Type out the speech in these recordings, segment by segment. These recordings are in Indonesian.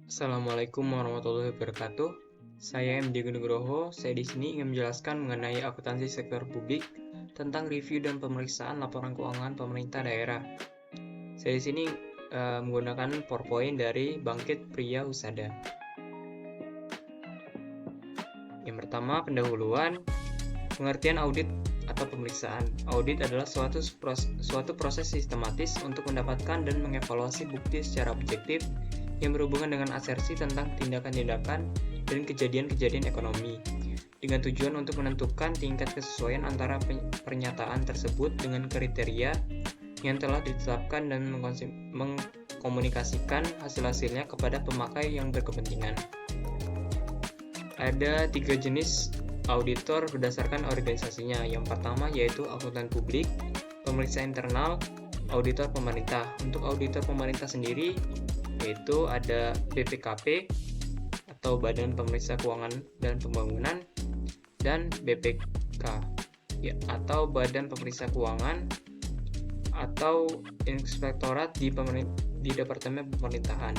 Assalamualaikum warahmatullahi wabarakatuh. Saya MD Nugroho. Saya di sini ingin menjelaskan mengenai akuntansi sektor publik tentang review dan pemeriksaan laporan keuangan pemerintah daerah. Saya di sini menggunakan PowerPoint dari Bangkit Pria Husada. Yang pertama, pendahuluan, pengertian audit atau pemeriksaan. Audit adalah suatu proses sistematis untuk mendapatkan dan mengevaluasi bukti secara objektif yang berhubungan dengan asersi tentang tindakan-tindakan dan kejadian-kejadian ekonomi, dengan tujuan untuk menentukan tingkat kesesuaian antara pernyataan tersebut dengan kriteria yang telah ditetapkan dan mengkomunikasikan hasil-hasilnya kepada pemakai yang berkepentingan. Ada 3 jenis auditor berdasarkan organisasinya. Yang pertama yaitu akuntan publik, pemeriksa internal, auditor pemerintah. Untuk auditor pemerintah sendiri yaitu ada BPKP atau Badan Pemeriksa Keuangan dan Pembangunan, dan BPK ya, atau Badan Pemeriksa Keuangan atau Inspektorat di Departemen Pemerintahan.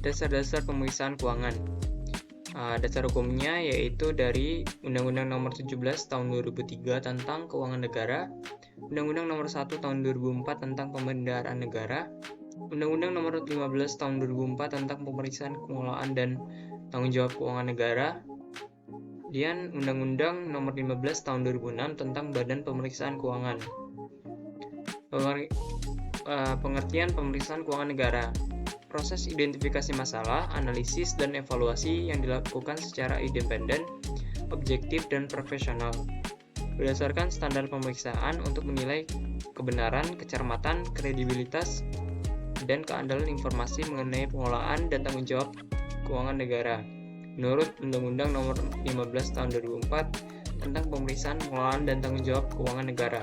Dasar-dasar pemeriksaan keuangan. Dasar hukumnya yaitu dari Undang-Undang Nomor 17 Tahun 2003 tentang Keuangan Negara, Undang-Undang Nomor 1 Tahun 2004 tentang Pembendaharaan Negara, Undang-Undang Nomor 15 Tahun 2004 tentang Pemeriksaan Pengelolaan dan Tanggung Jawab Keuangan Negara, dan Undang-Undang Nomor 15 Tahun 2006 tentang Badan Pemeriksaan Keuangan. Pengertian pemeriksaan keuangan negara. Proses identifikasi masalah, analisis, dan evaluasi yang dilakukan secara independen, objektif, dan profesional berdasarkan standar pemeriksaan untuk menilai kebenaran, kecermatan, kredibilitas, dan keandalan informasi mengenai pengelolaan dan tanggung jawab keuangan negara menurut Undang-Undang Nomor 15 Tahun 2004 tentang pemeriksaan pengelolaan dan tanggung jawab keuangan negara.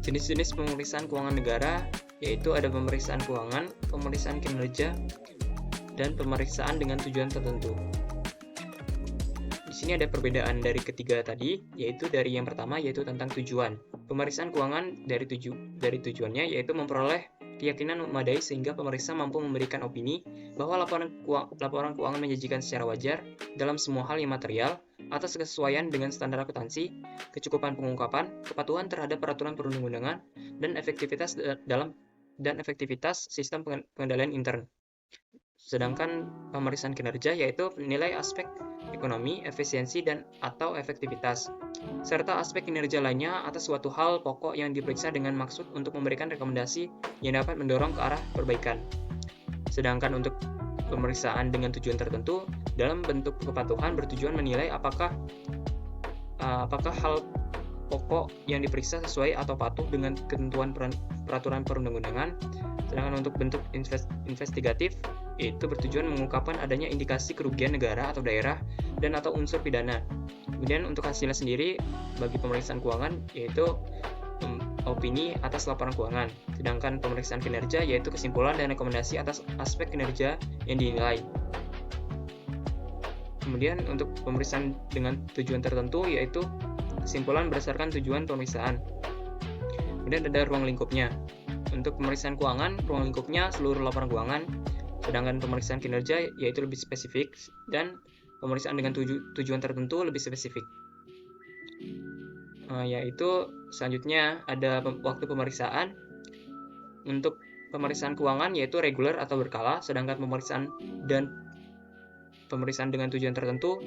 Jenis-jenis pemeriksaan keuangan negara yaitu ada pemeriksaan keuangan, pemeriksaan kinerja, dan pemeriksaan dengan tujuan tertentu. Di sini ada perbedaan dari ketiga tadi, yaitu dari yang pertama yaitu tentang tujuan. Pemeriksaan keuangan dari tujuannya yaitu memperoleh keyakinan memadai sehingga pemeriksa mampu memberikan opini bahwa laporan keuangan menjanjikan secara wajar dalam semua hal yang material, atas kesesuaian dengan standar akuntansi, kecukupan pengungkapan, kepatuhan terhadap peraturan perundang-undangan, dan efektivitas sistem pengendalian intern. Sedangkan pemeriksaan kinerja yaitu menilai aspek ekonomi, efisiensi, dan atau efektivitas, serta aspek kinerja lainnya atas suatu hal pokok yang diperiksa dengan maksud untuk memberikan rekomendasi yang dapat mendorong ke arah perbaikan. Sedangkan untuk pemeriksaan dengan tujuan tertentu dalam bentuk kepatuhan bertujuan menilai apakah hal pokok yang diperiksa sesuai atau patuh dengan ketentuan peraturan perundang-undangan. Sedangkan untuk bentuk investigatif itu bertujuan mengungkapkan adanya indikasi kerugian negara atau daerah dan atau unsur pidana. Kemudian untuk hasilnya sendiri bagi pemeriksaan keuangan yaitu opini atas laporan keuangan. Sedangkan pemeriksaan kinerja yaitu kesimpulan dan rekomendasi atas aspek kinerja yang dinilai. Kemudian untuk pemeriksaan dengan tujuan tertentu yaitu kesimpulan berdasarkan tujuan pemeriksaan. Kemudian ada ruang lingkupnya. Untuk pemeriksaan keuangan, ruang lingkupnya seluruh laporan keuangan. Sedangkan pemeriksaan kinerja yaitu lebih spesifik, dan pemeriksaan dengan tujuan tertentu lebih spesifik. Yaitu selanjutnya ada waktu pemeriksaan. Untuk pemeriksaan keuangan yaitu reguler atau berkala, sedangkan pemeriksaan dengan tujuan tertentu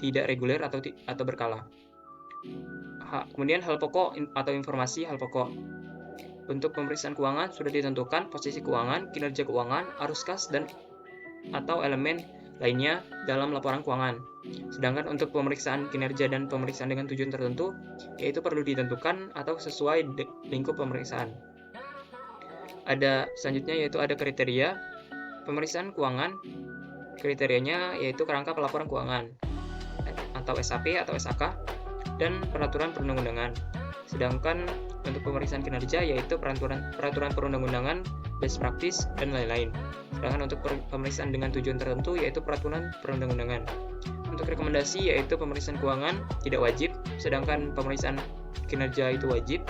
tidak reguler atau berkala. Kemudian hal pokok atau informasi hal pokok. Untuk pemeriksaan keuangan sudah ditentukan posisi keuangan, kinerja keuangan, arus kas, dan atau elemen lainnya dalam laporan keuangan. Sedangkan untuk pemeriksaan kinerja dan pemeriksaan dengan tujuan tertentu yaitu perlu ditentukan atau sesuai lingkup pemeriksaan. Ada selanjutnya yaitu ada kriteria pemeriksaan keuangan. Kriterianya yaitu kerangka pelaporan keuangan atau SAP atau SAK dan peraturan perundang-undangan. Sedangkan untuk pemeriksaan kinerja yaitu peraturan perundang-undangan, best practice, dan lain-lain. Sedangkan untuk pemeriksaan dengan tujuan tertentu yaitu peraturan perundang-undangan. Untuk rekomendasi yaitu pemeriksaan keuangan tidak wajib, sedangkan pemeriksaan kinerja itu wajib,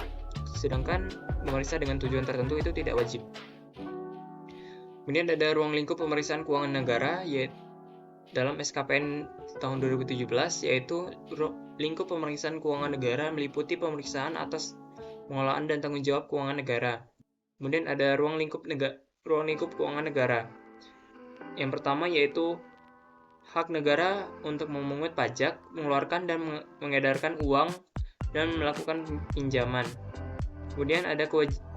sedangkan memeriksa dengan tujuan tertentu itu tidak wajib. Kemudian ada ruang lingkup pemeriksaan keuangan negara, yaitu dalam SKPN tahun 2017, yaitu lingkup pemeriksaan keuangan negara meliputi pemeriksaan atas pengelolaan dan tanggung jawab keuangan negara. Kemudian ada ruang lingkup keuangan negara. Yang pertama yaitu hak negara untuk memungut pajak, mengeluarkan dan mengedarkan uang, dan melakukan pinjaman. Kemudian ada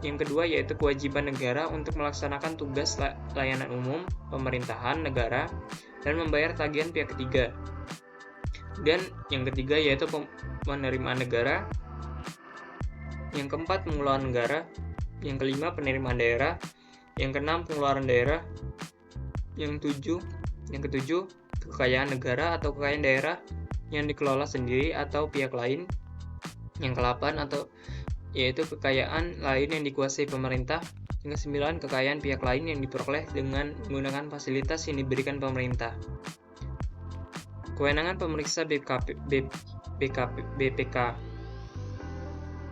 yang kedua yaitu kewajiban negara untuk melaksanakan tugas layanan umum pemerintahan negara dan membayar tagihan pihak ketiga. Kemudian yang ketiga yaitu penerimaan negara. Yang keempat pengelolaan negara. Yang kelima penerimaan daerah. Yang keenam pengeluaran daerah. Yang ketujuh kekayaan negara atau kekayaan daerah yang dikelola sendiri atau pihak lain. Yang ke-8 yaitu kekayaan lain yang dikuasai pemerintah. Yang ke-9 kekayaan pihak lain yang diperoleh dengan menggunakan fasilitas yang diberikan pemerintah. Kewenangan pemeriksa BPK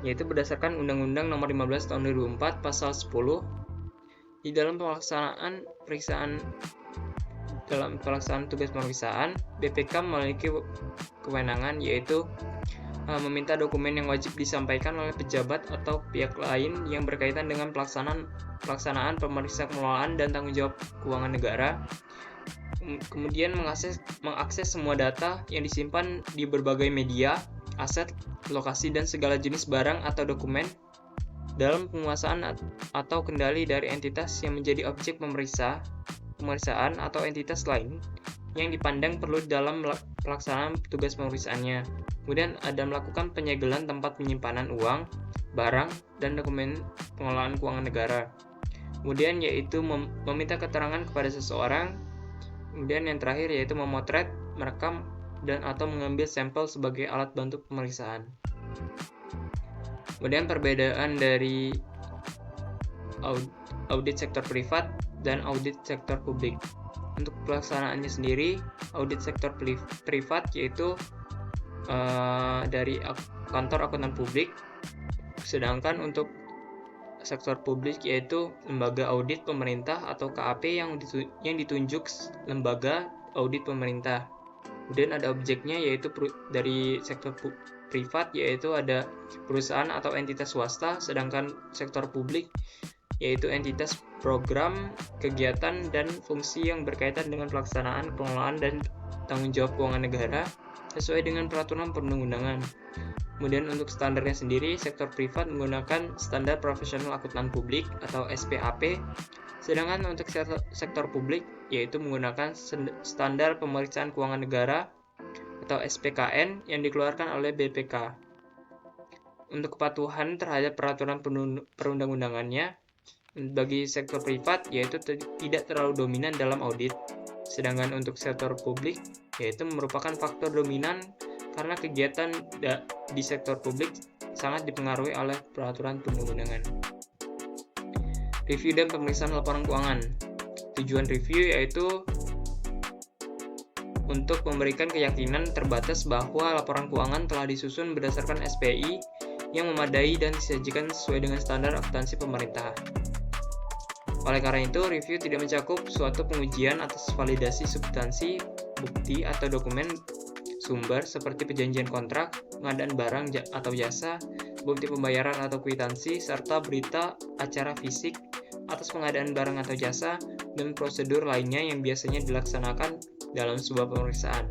yaitu berdasarkan Undang-Undang Nomor 15 Tahun 2004 Pasal 10. Di dalam pelaksanaan tugas pemeriksaan, BPK memiliki kewenangan yaitu meminta dokumen yang wajib disampaikan oleh pejabat atau pihak lain yang berkaitan dengan pelaksanaan pemeriksa pengelolaan dan tanggung jawab keuangan negara. Kemudian mengakses semua data yang disimpan di berbagai media, aset, lokasi, dan segala jenis barang atau dokumen dalam penguasaan atau kendali dari entitas yang menjadi objek pemeriksaan atau entitas lain yang dipandang perlu dalam pelaksanaan tugas pemeriksaannya. Kemudian ada melakukan penyegelan tempat penyimpanan uang, barang, dan dokumen pengelolaan keuangan negara. Kemudian yaitu meminta keterangan kepada seseorang. Kemudian yang terakhir yaitu memotret, merekam, dan atau mengambil sampel sebagai alat bantu pemeriksaan. Kemudian perbedaan dari audit sektor privat dan audit sektor publik. Untuk pelaksanaannya sendiri, audit sektor privat yaitu dari kantor akuntan publik, sedangkan untuk sektor publik yaitu lembaga audit pemerintah atau KAP yang ditunjuk lembaga audit pemerintah. Kemudian ada objeknya yaitu dari sektor privat yaitu ada perusahaan atau entitas swasta, sedangkan sektor publik yaitu entitas program, kegiatan, dan fungsi yang berkaitan dengan pelaksanaan, pengelolaan, dan tanggung jawab keuangan negara sesuai dengan peraturan perundang-undangan. Kemudian untuk standarnya sendiri, sektor privat menggunakan standar profesional akuntan publik atau SPAP, sedangkan untuk sektor publik yaitu menggunakan standar pemeriksaan keuangan negara atau SPKN yang dikeluarkan oleh BPK. Untuk kepatuhan terhadap peraturan perundang-undangannya, bagi sektor privat yaitu tidak terlalu dominan dalam audit, sedangkan untuk sektor publik yaitu merupakan faktor dominan karena kegiatan di sektor publik sangat dipengaruhi oleh peraturan perundang-undangan. Review dan pemeriksaan laporan keuangan. Tujuan review yaitu untuk memberikan keyakinan terbatas bahwa laporan keuangan telah disusun berdasarkan SPI yang memadai dan disajikan sesuai dengan standar akuntansi pemerintah. Oleh karena itu, review tidak mencakup suatu pengujian atas validasi substansi, bukti, atau dokumen sumber seperti perjanjian kontrak, pengadaan barang atau jasa, bukti pembayaran atau kwitansi, serta berita acara fisik atas pengadaan barang atau jasa, dan prosedur lainnya yang biasanya dilaksanakan dalam sebuah pemeriksaan.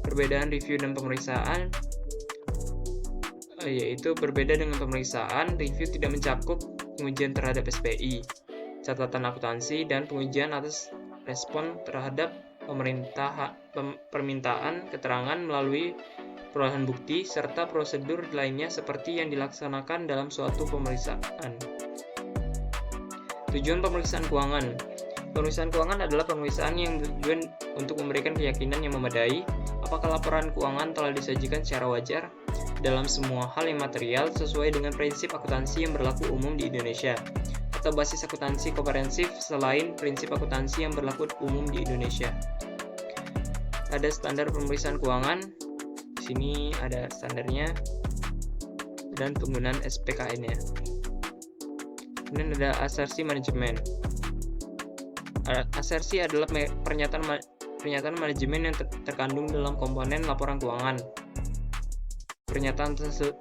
Perbedaan review dan pemeriksaan yaitu berbeda dengan pemeriksaan, review tidak mencakup pengujian terhadap SPI, catatan akuntansi, dan pengujian atas respon terhadap permintaan keterangan melalui perolehan bukti, serta prosedur lainnya seperti yang dilaksanakan dalam suatu pemeriksaan. Tujuan pemeriksaan keuangan. Pemeriksaan keuangan adalah pemeriksaan yang bertujuan untuk memberikan keyakinan yang memadai apakah laporan keuangan telah disajikan secara wajar dalam semua hal yang material sesuai dengan prinsip akuntansi yang berlaku umum di Indonesia, atau basis akuntansi komprehensif selain prinsip akuntansi yang berlaku umum di Indonesia. Ada standar pemeriksaan keuangan, di sini ada standarnya dan penggunaan SPKN-nya. Kemudian ada asersi manajemen. Asersi adalah pernyataan manajemen yang terkandung dalam komponen laporan keuangan. Pernyataan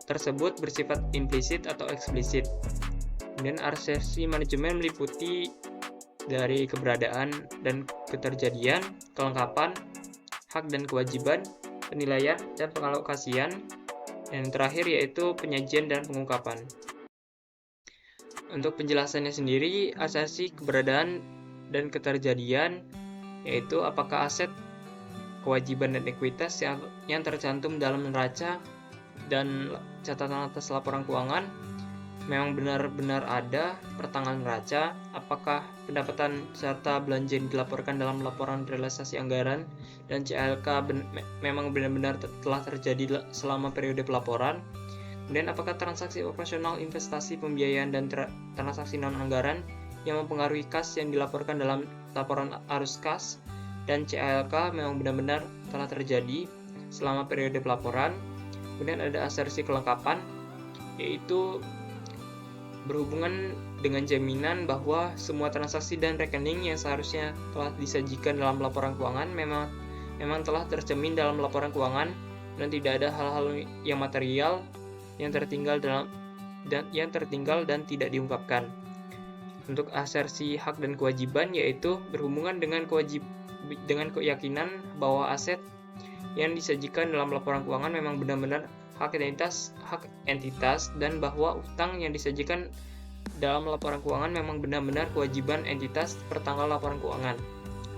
tersebut bersifat implisit atau eksplisit. Kemudian asersi manajemen meliputi dari keberadaan dan keterjadian, kelengkapan, hak dan kewajiban, penilaian dan pengalokasian, dan yang terakhir yaitu penyajian dan pengungkapan. Untuk penjelasannya sendiri, asersi keberadaan dan keterjadian yaitu apakah aset, kewajiban dan ekuitas yang tercantum dalam neraca dan catatan atas laporan keuangan memang benar-benar ada pertanggal neraca, apakah pendapatan serta belanja yang dilaporkan dalam laporan realisasi anggaran dan CLK memang benar-benar telah terjadi selama periode pelaporan. Kemudian apakah transaksi operasional, investasi, pembiayaan, dan transaksi non-anggaran yang mempengaruhi kas yang dilaporkan dalam laporan arus kas dan CLK memang benar-benar telah terjadi selama periode pelaporan. Kemudian ada asersi kelengkapan, yaitu berhubungan dengan jaminan bahwa semua transaksi dan rekening yang seharusnya telah disajikan dalam laporan keuangan memang telah tercermin dalam laporan keuangan dan tidak ada hal-hal yang material yang tertinggal dan tidak diungkapkan. Untuk asersi hak dan kewajiban yaitu berhubungan dengan keyakinan bahwa aset yang disajikan dalam laporan keuangan memang benar-benar hak entitas dan bahwa utang yang disajikan dalam laporan keuangan memang benar-benar kewajiban entitas pertanggal laporan keuangan.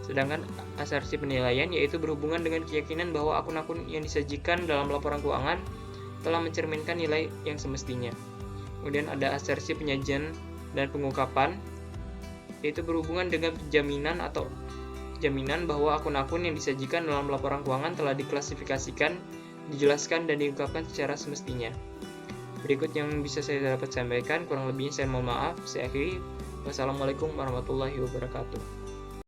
Sedangkan asersi penilaian yaitu berhubungan dengan keyakinan bahwa akun-akun yang disajikan dalam laporan keuangan telah mencerminkan nilai yang semestinya. Kemudian ada asersi penyajian dan pengungkapan, yaitu berhubungan dengan jaminan bahwa akun-akun yang disajikan dalam laporan keuangan telah diklasifikasikan, dijelaskan, dan diungkapkan secara semestinya. Berikut yang bisa saya dapat sampaikan, kurang lebihnya saya mohon maaf. Saya akhiri. Wassalamualaikum warahmatullahi wabarakatuh.